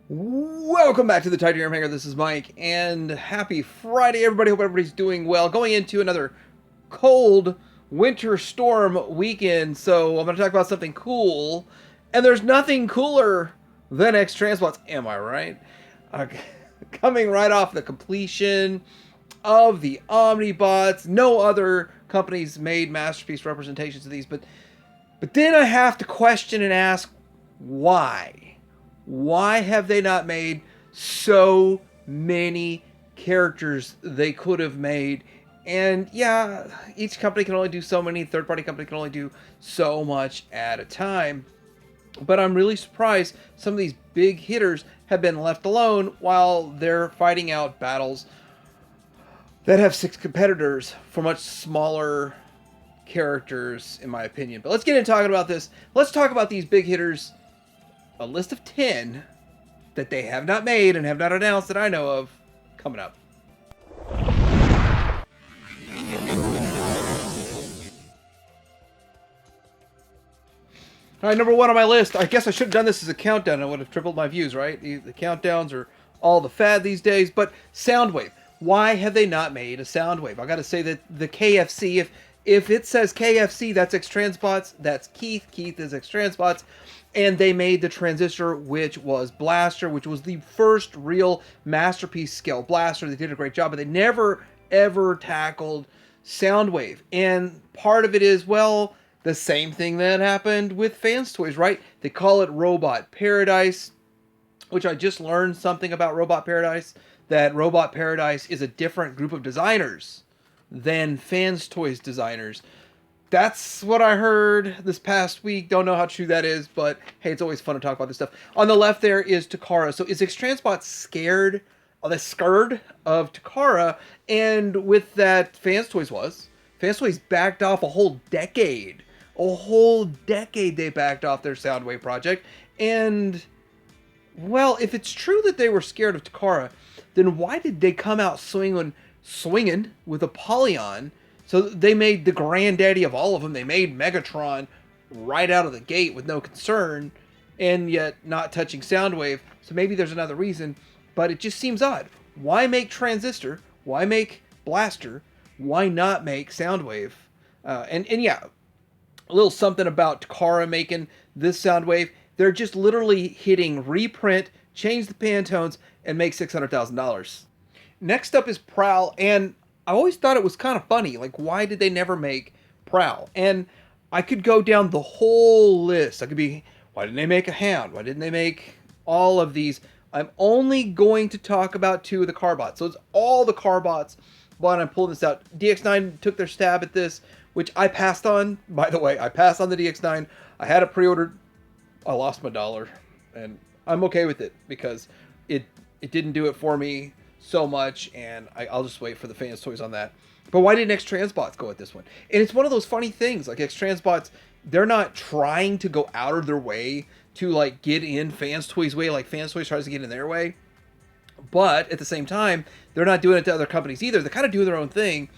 Welcome back to the Titanium Hanger. This is Mike, and happy Friday, everybody. Hope everybody's doing well. Going into another cold winter storm weekend, so I'm going to talk about something cool, and there's nothing cooler than X-Transbots. Am I right? Uh, Coming right off the completion of the Omnibots. No other companies made masterpiece representations of these, but then I have to question and ask why. Why have they not made so many characters they could have made? And yeah, each company can only do so many. Third-party company can only do so much at a time. But I'm really surprised some of these big hitters have been left alone while they're fighting out battles that have 6 competitors for much smaller characters, in my opinion. But let's get into talking about this. Let's talk about these big hitters. A list of 10 that they have not made and have not announced that I know of coming up. All right, number 1 on my list. I guess I should have done this as a countdown. I would have tripled my views, right? The countdowns are all the fad these days. But Soundwave. Why have they not made a Soundwave? I got to say that the KFC, if it says KFC, that's Xtransbots. That's Keith. Keith is Xtransbots. And they made the Transistor, which was Blaster, which was the first real masterpiece scale blaster. They did a great job, but they never, ever tackled Soundwave. And part of it is, well, the same thing that happened with Fans Toys, right? They call it Robot Paradise, which I just learned something about Robot Paradise, that Robot Paradise is a different group of designers than Fans Toys designers. That's what I heard this past week. Don't know how true that is, but hey, it's always fun to talk about this stuff. On the left there is Takara. So is Xtransbots scared? Are they scared of Takara? And with that, Fans Toys backed off a whole decade. A whole decade they backed off their Soundwave project. And, well, if it's true that they were scared of Takara, then why did they come out swinging with Apollyon? So they made the granddaddy of all of them. They made Megatron right out of the gate with no concern, and yet not touching Soundwave. So maybe there's another reason, but it just seems odd. Why make Transistor? Why make Blaster? Why not make Soundwave? And yeah, a little something about Takara making this Soundwave. They're just literally hitting reprint, change the Pantones, and make $600,000. Next up is Prowl, and I always thought it was kind of funny. Like, why did they never make Prowl? And I could go down the whole list. I could be, why didn't they make a Hound? Why didn't they make all of these? I'm only going to talk about 2 of the Carbots. So it's all the Carbots. But I'm pulling this out. DX9 took their stab at this, which I passed on. By the way, I passed on the DX9. I had it pre-ordered. I lost my $1. And I'm okay with it because it didn't do it for me so much, and I'll just wait for the Fans Toys on that. But why didn't Xtransbots go with this one? And it's one of those funny things, like Xtransbots, they're not trying to go out of their way to like get in Fans Toys' way, like Fans Toys tries to get in their way. But at the same time, they're not doing it to other companies either. They're kind of doing their own thing.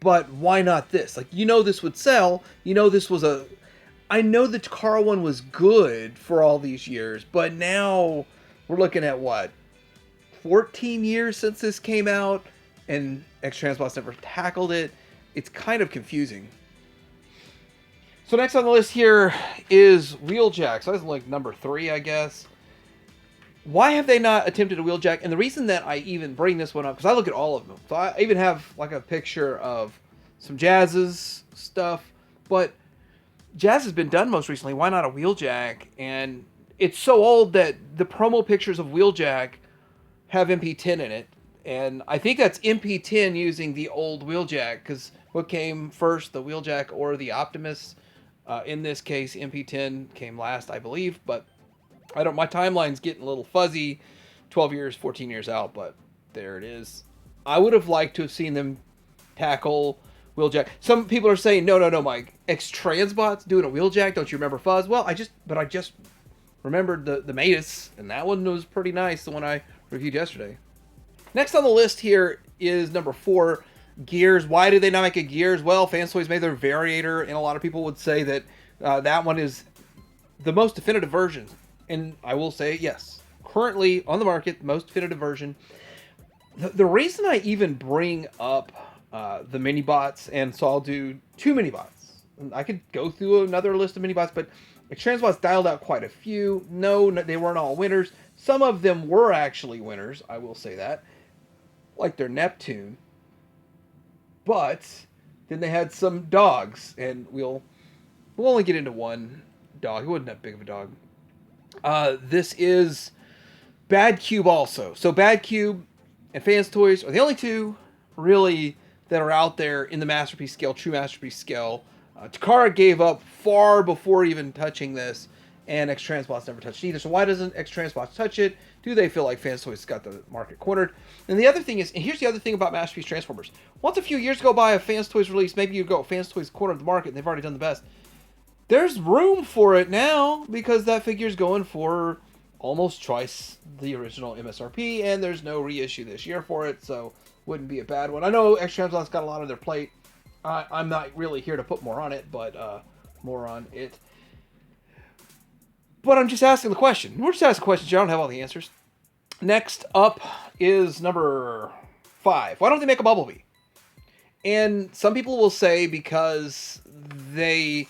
But why not this? Like, you know this would sell. You know this was a... I know the Takara one was good for all these years, but now we're looking at what? 14 years since this came out, and Xtransbots never tackled it. It's kind of confusing. So next on the list here is Wheeljack. So that's like number 3, I guess. Why have they not attempted a Wheeljack? And the reason that I even bring this one up, because I look at all of them. So I even have like a picture of some Jazz's stuff. But Jazz has been done most recently. Why not a Wheeljack? And it's so old that the promo pictures of Wheeljack have MP10 in it, and I think that's MP10 using the old Wheeljack, because what came first, the Wheeljack or the Optimus? In this case, MP10 came last, I believe, but I don't. My timeline's getting a little fuzzy, 12 years, 14 years out, but there it is. I would have liked to have seen them tackle Wheeljack. Some people are saying, no, Mike, Xtransbots doing a Wheeljack. Don't you remember Fuzz? Well, I just remembered the Matus, and that one was pretty nice, the one I reviewed yesterday. Next on the list here is number 4, Gears. Why did they not make a Gears? Well, Fans Toys made their Variator, and a lot of people would say that that one is the most definitive version. And I will say, yes, currently on the market, the most definitive version. The reason I even bring up the mini-bots, and so I'll do 2 mini-bots. I could go through another list of mini-bots, but Xtransbots dialed out quite a few. No, they weren't all winners. Some of them were actually winners, I will say that. Like their Neptune. But then they had some dogs, and we'll only get into one dog. He wasn't that big of a dog. This is Bad Cube also. So Bad Cube and Fans Toys are the only two really that are out there in the Masterpiece scale, true Masterpiece scale. Takara gave up far before even touching this, and X-Transbots never touched it either. So why doesn't X-Transbots touch it? Do they feel like Fans Toys got the market cornered? And the other thing is, and here's the other thing about Masterpiece Transformers. Once a few years go by, a Fans Toys release, maybe you go, Fans Toys cornered the market, and they've already done the best. There's room for it now, because that figure's going for almost twice the original MSRP, and there's no reissue this year for it, so wouldn't be a bad one. I know X-Transbots got a lot on their plate. I'm not really here to put more on it, but more on it. But I'm just asking the question. We're just asking questions. I don't have all the answers. Next up is number 5. Why don't they make a Bumblebee? And some people will say because they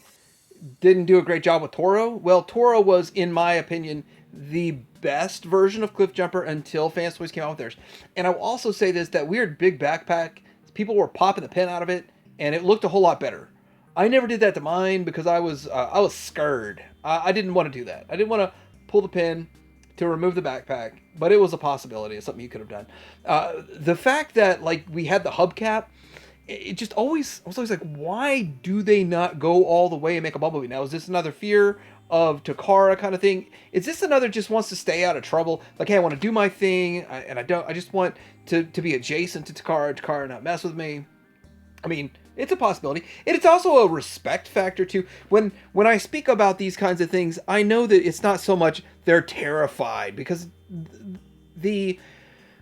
didn't do a great job with Toro. Well, Toro was, in my opinion, the best version of Cliffjumper until Fans Toys came out with theirs. And I will also say this, that weird big backpack, people were popping the pin out of it, and it looked a whole lot better. I never did that to mine because I was scared. I didn't want to do that. I didn't want to pull the pin to remove the backpack, but it was a possibility. It's something you could have done. The fact that like we had the hubcap, it just I was always like, why do they not go all the way and make a Bumblebee? Now, is this another fear of Takara kind of thing? Is this another just wants to stay out of trouble? Like, hey, I want to do my thing, and I just want to be adjacent to Takara not mess with me. I mean, it's a possibility. And it's also a respect factor, too. When I speak about these kinds of things, I know that it's not so much they're terrified, because the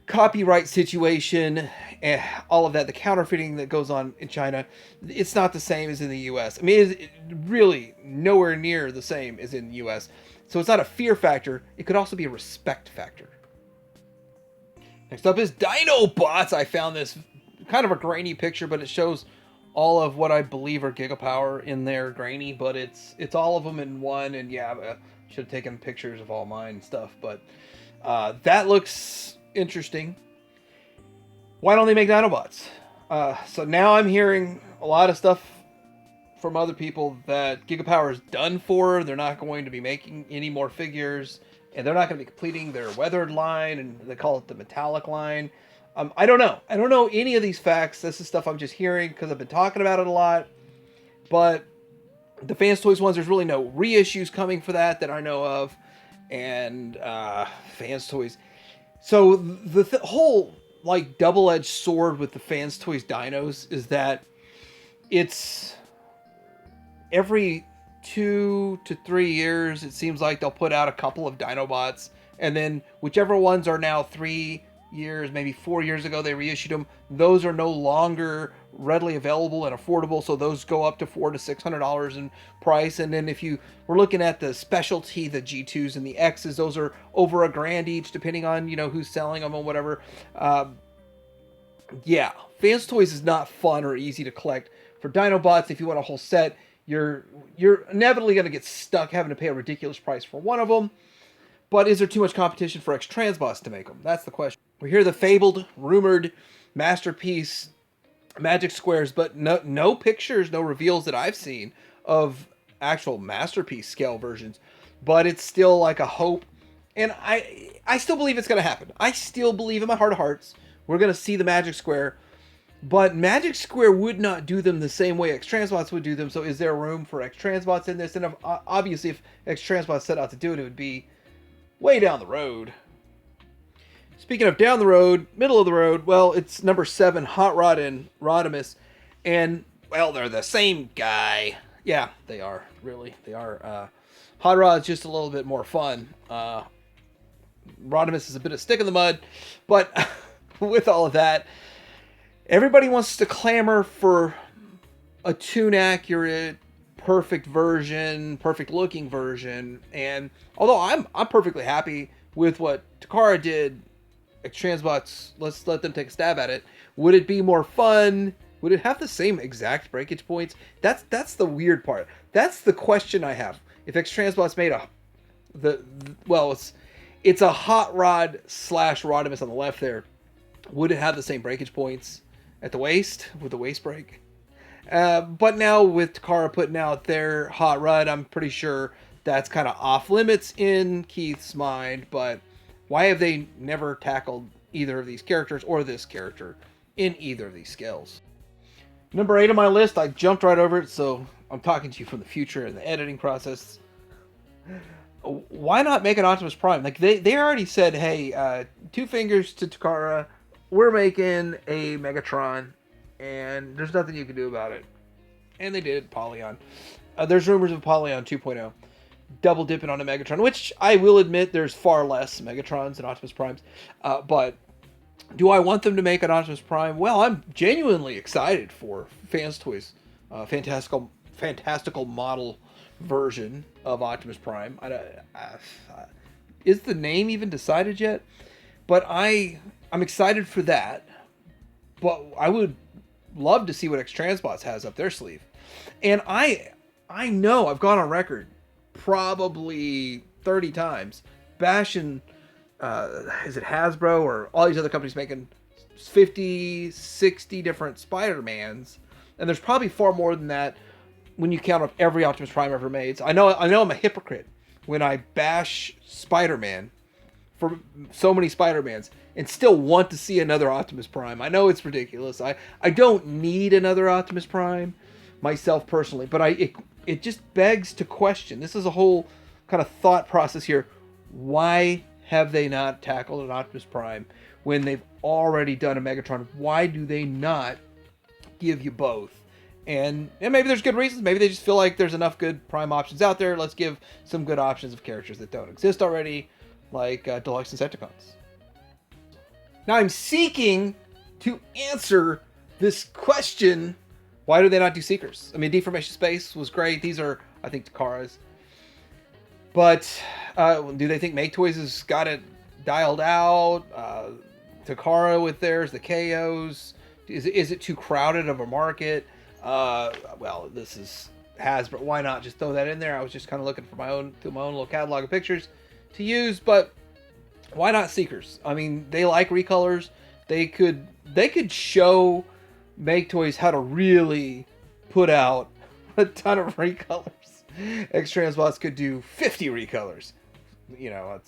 copyright situation, all of that, the counterfeiting that goes on in China, it's not the same as in the U.S. I mean, it's really nowhere near the same as in the U.S. So it's not a fear factor. It could also be a respect factor. Next up is Dinobots. I found this kind of a grainy picture, but it shows all of what I believe are Gigapower in there, grainy, but it's all of them in one. And yeah, I should have taken pictures of all mine and stuff, but that looks interesting. Why don't they make Dinobots? So now I'm hearing a lot of stuff from other people that Gigapower is done for. They're not going to be making any more figures, and they're not going to be completing their weathered line, and they call it the metallic line. I don't know. I don't know any of these facts. This is stuff I'm just hearing because I've been talking about it a lot. But the Fans Toys ones, there's really no reissues coming for that I know of. And Fans Toys. So the whole like double-edged sword with the Fans Toys dinos is that it's every 2 to 3 years, it seems like they'll put out a couple of Dinobots. And then whichever ones are now 3 years, maybe 4 years ago they reissued them, those are no longer readily available and affordable, so those go up to $400 to $600 in price. And then if you were looking at the specialty, the G2s and the X's, those are over $1,000 each, depending on who's selling them or whatever. Yeah, Fans Toys is not fun or easy to collect. For Dinobots, if you want a whole set, you're inevitably going to get stuck having to pay a ridiculous price for one of them. But is there too much competition for X-Transbots to make them? That's the question. We hear the fabled, rumored Masterpiece Magic Squares, but no pictures, no reveals that I've seen of actual Masterpiece scale versions. But it's still like a hope. And I still believe it's going to happen. I still believe in my heart of hearts we're going to see the Magic Square. But Magic Square would not do them the same way X-Transbots would do them. So is there room for X-Transbots in this? And obviously if X-Transbots set out to do it, it would be way down the road. Speaking of down the road, middle of the road, well, it's number 7, Hot Rod and Rodimus. And, well, they're the same guy. Yeah, they are, really. They are. Hot Rod's just a little bit more fun. Rodimus is a bit of stick in the mud. But with all of that, everybody wants to clamor for a tune-accurate, perfect version, perfect-looking version. And although I'm perfectly happy with what Takara did, Xtransbots, let's let them take a stab at it. Would it be more fun? Would it have the same exact breakage points? That's the weird part. That's the question I have. If Xtransbots made it's a hot rod / Rodimus on the left there. Would it have the same breakage points at the waist with the waist break? But now with Takara putting out their hot rod, I'm pretty sure that's kind of off limits in Keith's mind. But why have they never tackled either of these characters or this character in either of these scales? Number 8 on my list, I jumped right over it, so I'm talking to you from the future and the editing process. Why not make an Optimus Prime? Like they already said, hey, 2 fingers to Takara, we're making a Megatron, and there's nothing you can do about it. And they did Polyon. There's rumors of Polyon 2.0. Double dipping on a Megatron, which I will admit there's far less Megatrons than Optimus Primes. But do I want them to make an Optimus Prime? Well, I'm genuinely excited for Fans Toys' fantastical model version of Optimus Prime. Is the name even decided yet? But I'm excited for that. But I would love to see what Xtransbots has up their sleeve. And I know I've gone on record probably 30 times bashing is it Hasbro or all these other companies making 50, 60 different Spider-Mans, and there's probably far more than that when you count up every Optimus Prime ever made. So I know I'm a hypocrite when I bash Spider-Man for so many Spider-Mans and still want to see another Optimus Prime. I know it's ridiculous. I don't need another Optimus Prime myself personally, but it just begs to question. This is a whole kind of thought process here. Why have they not tackled an Optimus Prime when they've already done a Megatron? Why do they not give you both? And maybe there's good reasons. Maybe they just feel like there's enough good Prime options out there. Let's give some good options of characters that don't exist already, like Deluxe Insecticons. Now I'm seeking to answer this question. Why do they not do Seekers? I mean, Deformation Space was great. These are, I think, Takara's. But do they think Make Toys has got it dialed out? Takara with theirs, the KOs. Is it too crowded of a market? Well, this is Hasbro. Why not just throw that in there? I was just kind of looking for my own little catalog of pictures to use. But why not Seekers? I mean, they like recolors. They could show Make Toys how to really put out a ton of recolors. Xtransbots could do 50 recolors. You know,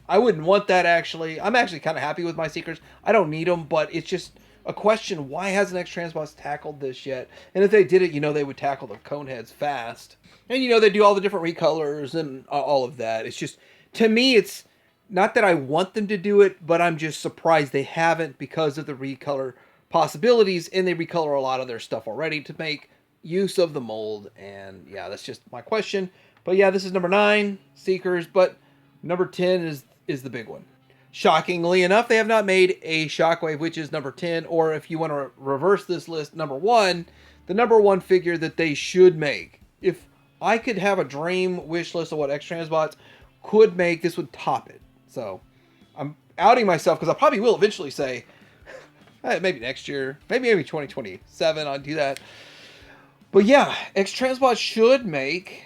I wouldn't want that, actually. I'm actually kind of happy with my Seekers. I don't need them, but it's just a question. Why hasn't Xtransbots tackled this yet? And if they did it, they would tackle the Coneheads fast. And, they do all the different recolors and all of that. It's just, to me, it's not that I want them to do it, but I'm just surprised they haven't because of the recolor possibilities, and they recolor a lot of their stuff already to make use of the mold. And yeah, that's just my question. But yeah, this is number 9, Seekers, but number 10 is the big one. Shockingly enough, they have not made a Shockwave, which is number 10, or if you want to reverse this list, number 1, the number 1 figure that they should make. If I could have a dream wish list of what X-Transbots could make, this would top it. So I'm outing myself because I probably will eventually say, maybe next year, maybe 2027, I'll do that. But yeah, Xtransbots should make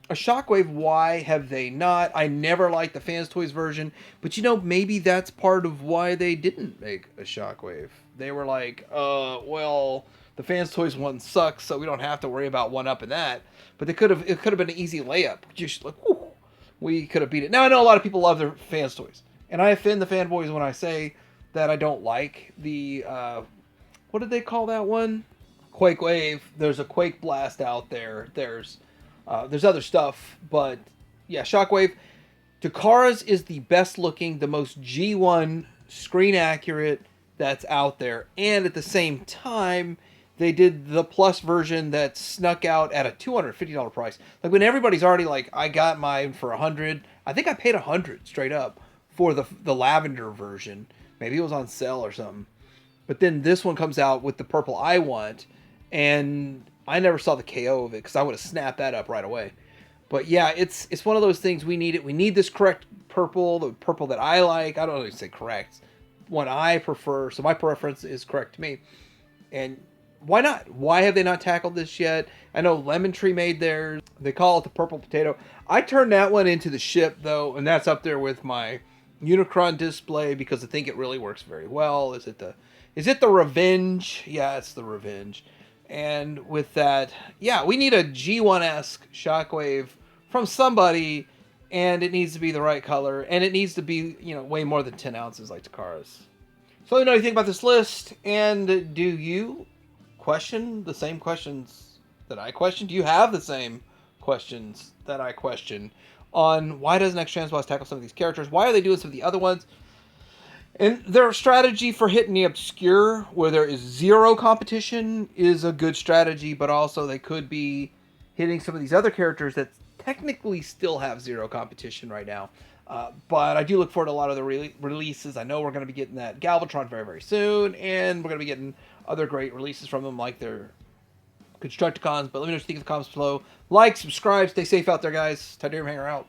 a Shockwave. Why have they not? I never liked the Fans Toys version, but maybe that's part of why they didn't make a Shockwave. They were like, well, the Fans Toys one sucks, so we don't have to worry about one up in that. But it could have been an easy layup. Just like, whew, we could have beat it. Now I know a lot of people love their Fans Toys, and I offend the fanboys when I say that I don't like the what did they call that one? Quake Wave. There's a Quake Blast out there. There's other stuff, but yeah, Shockwave. Takara's is the best looking, the most G1 screen accurate that's out there, and at the same time, they did the plus version that snuck out at a $250 price. Like when everybody's already like, I got mine for $100. I think I paid $100 straight up for the lavender version. Maybe it was on sale or something. But then this one comes out with the purple I want, and I never saw the KO of it because I would have snapped that up right away. But yeah, it's one of those things. We need it. We need this correct purple, the purple that I like. I don't really say correct. One I prefer, so my preference is correct to me. And why not? Why have they not tackled this yet? I know Lemon Tree made theirs. They call it the purple potato. I turned that one into the ship, though, and that's up there with my Unicron display because I think it really works very well. Is it the Revenge? Yeah, it's the Revenge. And with that, yeah, we need a G1-esque Shockwave from somebody, and it needs to be the right color, and it needs to be, you know, way more than 10 ounces like Takara's. So let me know what you think about this list, and do you question the same questions that I question? Do you have the same questions that I question on why doesn't X-Transbots tackle some of these characters? Why are they doing some of the other ones? And their strategy for hitting the obscure, where there is zero competition, is a good strategy, but also they could be hitting some of these other characters that technically still have zero competition right now. But I do look forward to a lot of the releases. I know we're going to be getting that Galvatron very, very soon, and we're going to be getting other great releases from them, like their Constructicons. But let me know what you think in the comments below. Like, subscribe, stay safe out there, guys. Tydirium Hanger out.